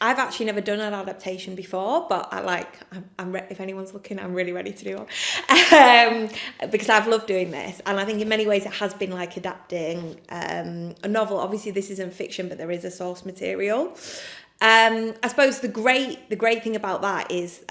I've actually never done an adaptation before, but if anyone's looking, I'm really ready to do one. Because I've loved doing this. And I think in many ways it has been like adapting a novel. Obviously this isn't fiction, but there is a source material. I suppose the great thing about that is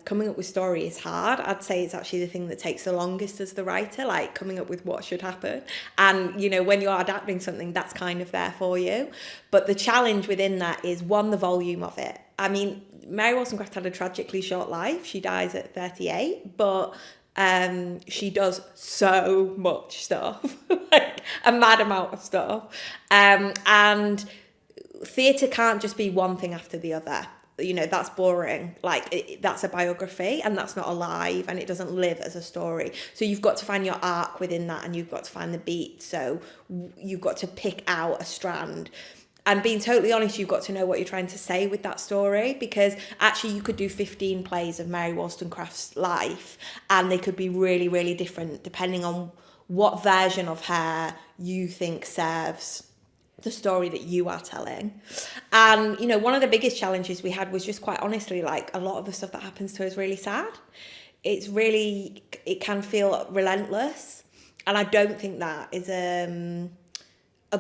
coming up with story is hard. I'd say it's actually the thing that takes the longest as the writer, like coming up with what should happen. And, you know, when you're adapting something, that's kind of there for you. But the challenge within that is, one, the volume of it. I mean, Mary Wollstonecraft had a tragically short life. She dies at 38, but she does so much stuff, like a mad amount of stuff. And theatre can't just be one thing after the other. You know, that's boring. Like, that's a biography and that's not alive and it doesn't live as a story. So you've got to find your arc within that and you've got to find the beat. So you've got to pick out a strand. And being totally honest, you've got to know what you're trying to say with that story, because actually you could do 15 plays of Mary Wollstonecraft's life and they could be really, really different depending on what version of her you think serves the story that you are telling. And, you know, one of the biggest challenges we had was just, quite honestly, like, a lot of the stuff that happens to her is really sad. It can feel relentless. And I don't think that is a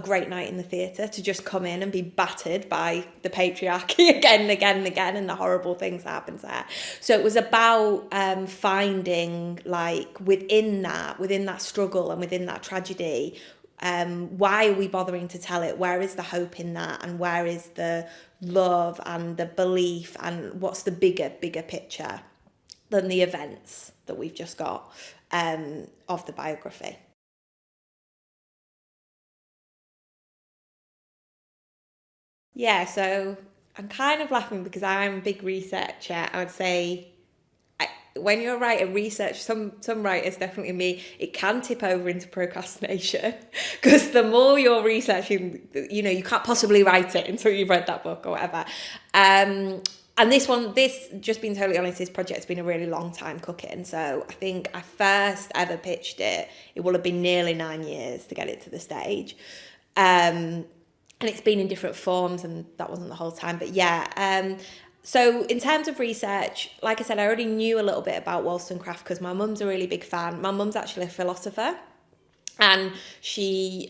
great night in the theatre, to just come in and be battered by the patriarchy again and again and again and the horrible things that happen there. So it was about finding, like, within that struggle and within that tragedy, why are we bothering to tell it? Where is the hope in that? And where is the love and the belief? And what's the bigger picture than the events that we've just got of the biography? Yeah, so I'm kind of laughing because I'm a big researcher. I would say, when you're a writer, research, some writers, definitely me, it can tip over into procrastination, because the more you're researching, you know, you can't possibly write it until you've read that book or whatever. And this, just being totally honest, this project's been a really long time cooking. So I think I first ever pitched it, it will have been nearly 9 years to get it to the stage. And it's been in different forms, and that wasn't the whole time. But yeah, so in terms of research, like I said, I already knew a little bit about Wollstonecraft because my mum's a really big fan. My mum's actually a philosopher, and she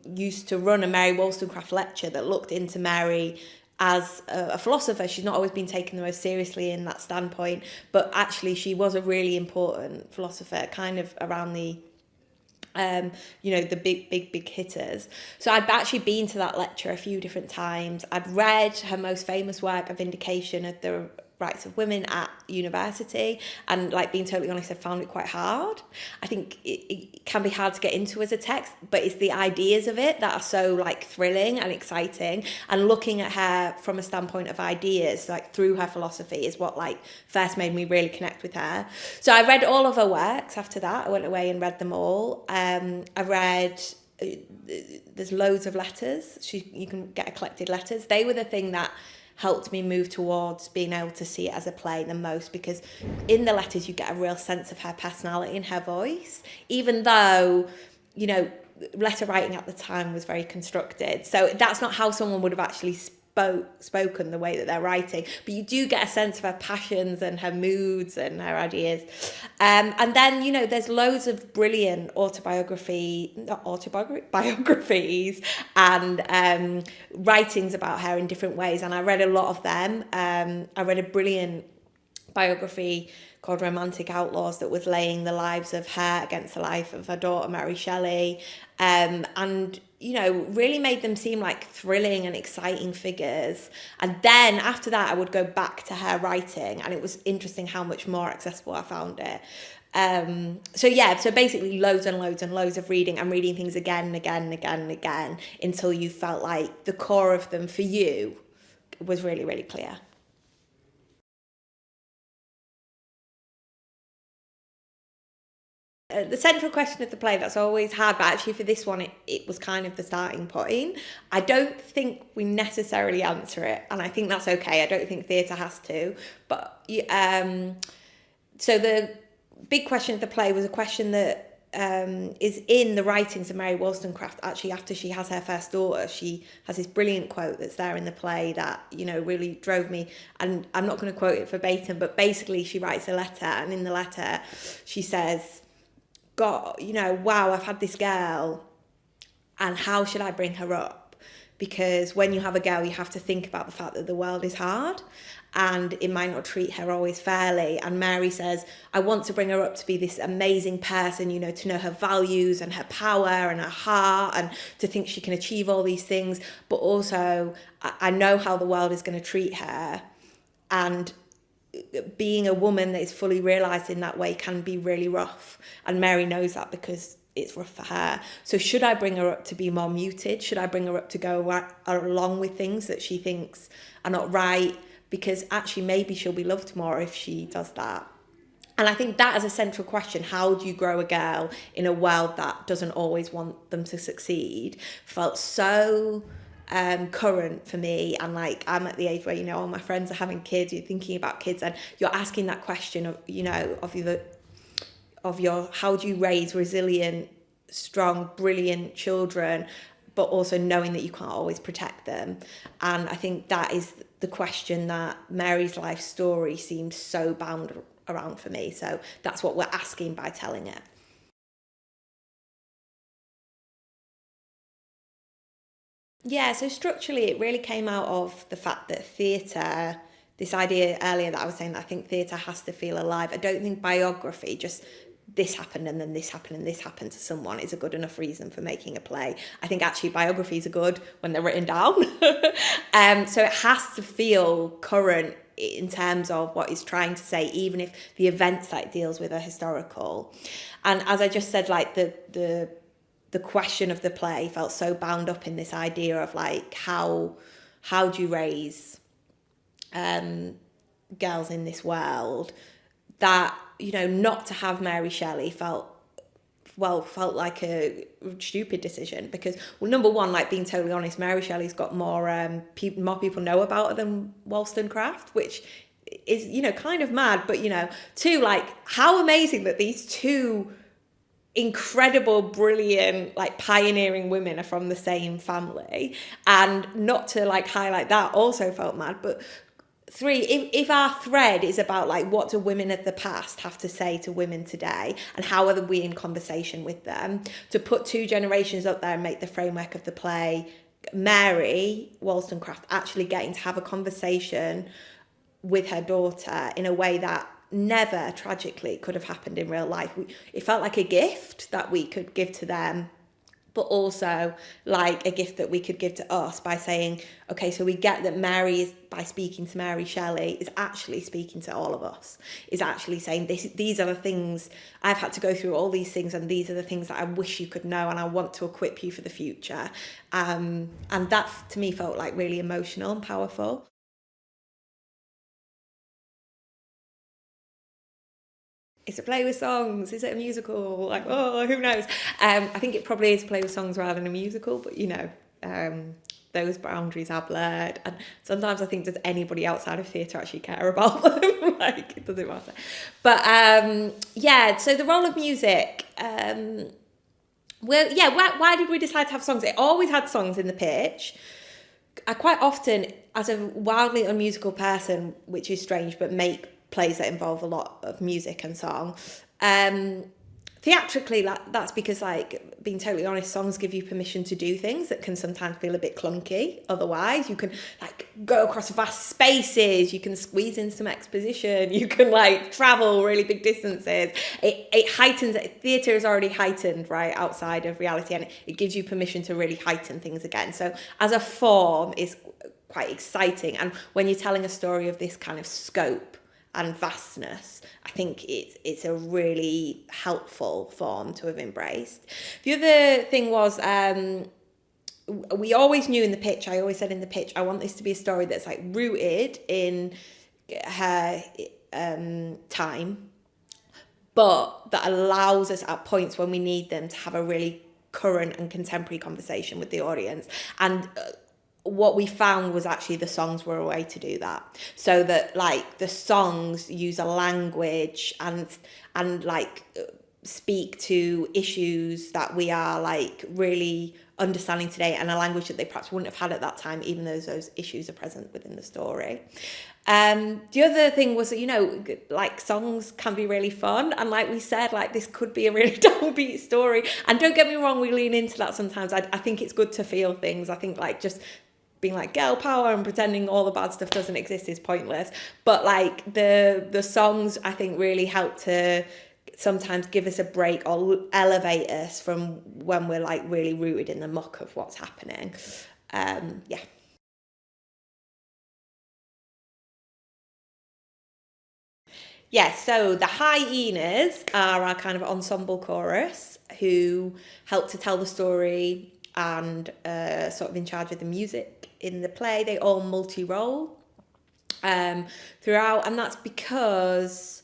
used to run a Mary Wollstonecraft lecture that looked into Mary as a philosopher. She's not always been taken the most seriously in that standpoint, but actually she was a really important philosopher, kind of around the you know, the big hitters. So I'd actually been to that lecture a few different times. I'd read her most famous work, A Vindication of the Rights of Women, at university, and, like, being totally honest, I found it quite hard. I think it can be hard to get into as a text, but it's the ideas of it that are so, like, thrilling and exciting, and looking at her from a standpoint of ideas, like, through her philosophy, is what, like, first made me really connect with her. So I read all of her works after that. I went away and read them all. I read, there's loads of letters. You can get collected letters. They were the thing that helped me move towards being able to see it as a play the most, because in the letters you get a real sense of her personality and her voice, even though, you know, letter writing at the time was very constructed. So that's not how someone would have actually spoken the way that they're writing, but you do get a sense of her passions and her moods and her ideas. And then, you know, there's loads of brilliant biographies and writings about her in different ways, and I read a lot of them. I read a brilliant biography called Romantic Outlaws that was laying the lives of her against the life of her daughter Mary Shelley, and, you know, really made them seem like thrilling and exciting figures. And then after that I would go back to her writing, and it was interesting how much more accessible I found it. So basically loads and loads and loads of reading, and reading things again and again and again and again until you felt like the core of them for you was really, really clear. The central question of the play, that's always hard, but actually for this one it was kind of the starting point. I don't think we necessarily answer it, and I think that's okay. I don't think theatre has to, but so the big question of the play was a question that is in the writings of Mary Wollstonecraft. Actually, after she has her first daughter, she has this brilliant quote that's there in the play that, you know, really drove me. And I'm not going to quote it verbatim, but basically she writes a letter, and in the letter she says, God, you know, wow, I've had this girl, and how should I bring her up? Because when you have a girl, you have to think about the fact that the world is hard and it might not treat her always fairly. And Mary says, I want to bring her up to be this amazing person, you know, to know her values and her power and her heart, and to think she can achieve all these things. But also, I know how the world is going to treat her. And being a woman that is fully realised in that way can be really rough. And Mary knows that because it's rough for her. So should I bring her up to be more muted? Should I bring her up to go along with things that she thinks are not right? Because actually maybe she'll be loved more if she does that. And I think that is a central question. How do you grow a girl in a world that doesn't always want them to succeed? Felt so current for me. And like, I'm at the age where, you know, all my friends are having kids, you're thinking about kids, and you're asking that question of, you know, of your how do you raise resilient, strong, brilliant children, but also knowing that you can't always protect them. And I think that is the question that Mary's life story seems so bound around for me. So that's what we're asking by telling it. Yeah, so structurally it really came out of the fact that theatre, this idea earlier that I was saying, that I think theatre has to feel alive. I don't think biography, just this happened and then this happened and this happened to someone, is a good enough reason for making a play. I think actually biographies are good when they're written down. So it has to feel current in terms of what it's trying to say, even if the events that it deals with are historical. And as I just said, like the question of the play felt so bound up in this idea of like how do you raise girls in this world, that, you know, not to have Mary Shelley felt like a stupid decision. Because, well, number one, like, being totally honest, Mary Shelley's got more people know about her than Wollstonecraft, which is, you know, kind of mad. But, you know, two, like, how amazing that these two incredible, brilliant, like, pioneering women are from the same family. And not to like highlight that also felt mad. But three, if our thread is about like what do women of the past have to say to women today, and how are we in conversation with them, to put two generations up there and make the framework of the play Mary Wollstonecraft actually getting to have a conversation with her daughter in a way that never tragically could have happened in real life. It felt like a gift that we could give to them, but also like a gift that we could give to us by saying, okay, so we get that Mary is, by speaking to Mary Shelley, is actually speaking to all of us, is actually saying these are the things, I've had to go through all these things, and these are the things that I wish you could know, and I want to equip you for the future. And that to me felt like really emotional and powerful. Is it a play with songs? Is it a musical? Like, oh, who knows? I think it probably is a play with songs rather than a musical, but, you know, those boundaries are blurred. And sometimes I think, does anybody outside of theatre actually care about them? Like, it doesn't matter. But, yeah, so the role of music, well, yeah, why did we decide to have songs? It always had songs in the pitch. I quite often, as a wildly unmusical person, which is strange, but make plays that involve a lot of music and song. Theatrically, that's because, like, being totally honest, songs give you permission to do things that can sometimes feel a bit clunky. Otherwise, you can like go across vast spaces, you can squeeze in some exposition, you can like travel really big distances. It heightens. Theatre is already heightened, right, outside of reality, and it gives you permission to really heighten things again. So as a form, is quite exciting. And when you're telling a story of this kind of scope and vastness, I think it's a really helpful form to have embraced. The other thing was, we always knew in the pitch, I always said in the pitch, I want this to be a story that's like rooted in her time, but that allows us at points when we need them to have a really current and contemporary conversation with the audience. And what we found was actually the songs were a way to do that. So that like the songs use a language and like speak to issues that we are like really understanding today, and a language that they perhaps wouldn't have had at that time, even though those issues are present within the story. The other thing was that, you know, like songs can be really fun, and like we said, like this could be a really downbeat story, and don't get me wrong, we lean into that sometimes. I think it's good to feel things. I think like just being like girl power and pretending all the bad stuff doesn't exist is pointless, but like the songs I think really help to sometimes give us a break or elevate us from when we're like really rooted in the muck of what's happening. Yeah. Yeah, so the Hyenas are our kind of ensemble chorus who help to tell the story and sort of in charge of the music in the play. They all multi-role throughout, and that's because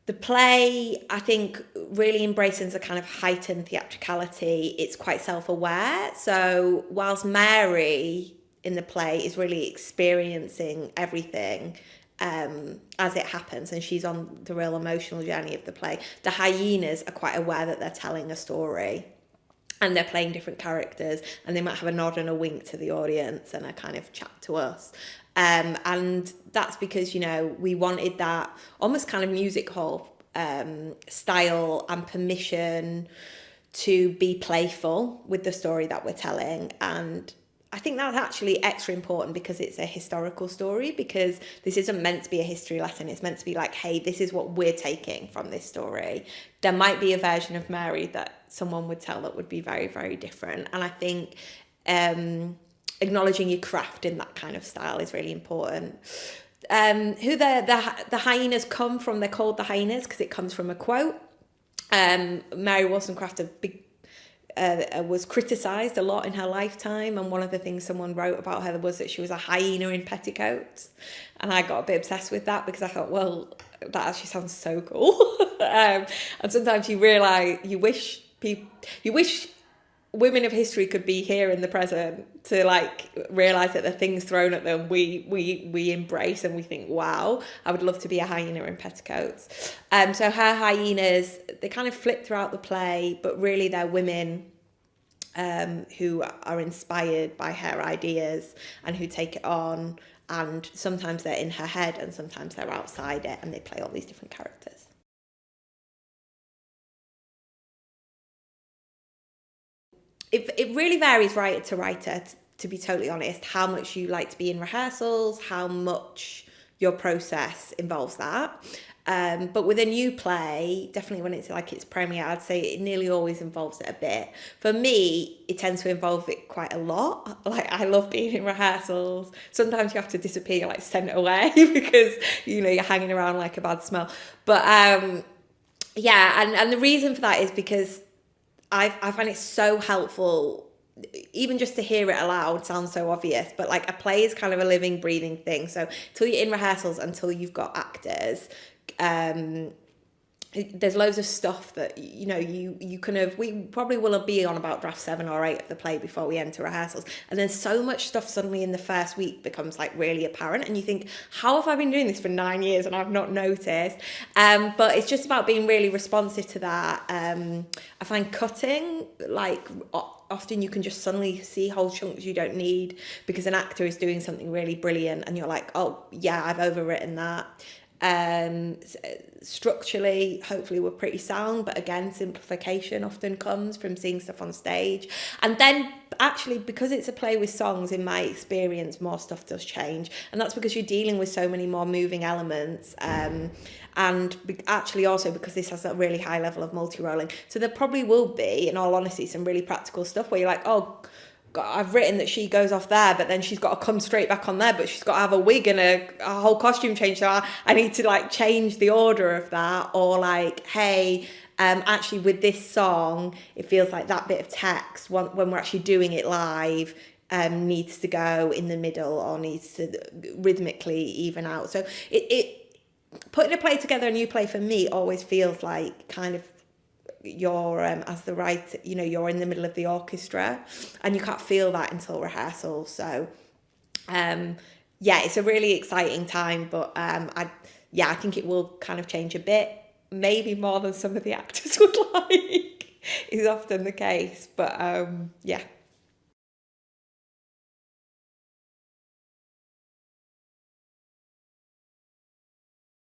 the play, I think, really embraces a kind of heightened theatricality. It's quite self-aware. So whilst Mary in the play is really experiencing everything as it happens, and she's on the real emotional journey of the play, the Hyenas are quite aware that they're telling a story and they're playing different characters, and they might have a nod and a wink to the audience and a kind of chat to us. And that's because, you know, we wanted that almost kind of music hall style and permission to be playful with the story that we're telling. And I think that's actually extra important because it's a historical story, because this isn't meant to be a history lesson. It's meant to be like, hey, this is what we're taking from this story. There might be a version of Mary that someone would tell that would be very, very different. And I think acknowledging your craft in that kind of style is really important. Who the Hyenas come from, they're called the Hyenas because it comes from a quote. Mary Wollstonecraft, was criticised a lot in her lifetime, and one of the things someone wrote about her was that she was a hyena in petticoats, and I got a bit obsessed with that because I thought, well, that actually sounds so cool. And sometimes you realise you wish women of history could be here in the present to like realise that the things thrown at them we embrace and we think, wow, I would love to be a hyena in petticoats. So her hyenas, they kind of flip throughout the play, but really they're women who are inspired by her ideas and who take it on, and sometimes they're in her head and sometimes they're outside it, and they play all these different characters. It really varies writer to writer, to be totally honest, how much you like to be in rehearsals, how much your process involves that. But with a new play, definitely when it's like its premiere, I'd say it nearly always involves it a bit. For me, it tends to involve it quite a lot. Like, I love being in rehearsals. Sometimes you have to disappear, like sent away because, you know, you're hanging around like a bad smell. But yeah, and the reason for that is because I find it so helpful, even just to hear it aloud sounds so obvious, but like a play is kind of a living, breathing thing. So until you're in rehearsals, until you've got actors, there's loads of stuff that, you know, you kind of, we probably will be on about draft 7 or 8 of the play before we enter rehearsals, and then so much stuff suddenly in the first week becomes like really apparent, and you think, how have I been doing this for 9 years and I've not noticed? But it's just about being really responsive to that. I find cutting, like, often you can just suddenly see whole chunks you don't need because an actor is doing something really brilliant and you're like, oh yeah, I've overwritten that. Structurally, hopefully we're pretty sound, but again, simplification often comes from seeing stuff on stage. And then actually, because it's a play with songs, in my experience, more stuff does change, and that's because you're dealing with so many more moving elements, and actually also because this has a really high level of multi-rolling, so there probably will be, in all honesty, some really practical stuff where you're like, oh God, I've written that she goes off there, but then she's got to come straight back on there, but she's got to have a wig and a whole costume change, so I need to like change the order of that. Or like, hey, actually with this song, it feels like that bit of text, when we're actually doing it live, needs to go in the middle or needs to rhythmically even out. So it putting a play together, a new play, for me always feels like kind of you're as the writer, you know, you're in the middle of the orchestra and you can't feel that until rehearsal. So yeah, it's a really exciting time, but I think it will kind of change a bit maybe more than some of the actors would like, is often the case. But yeah,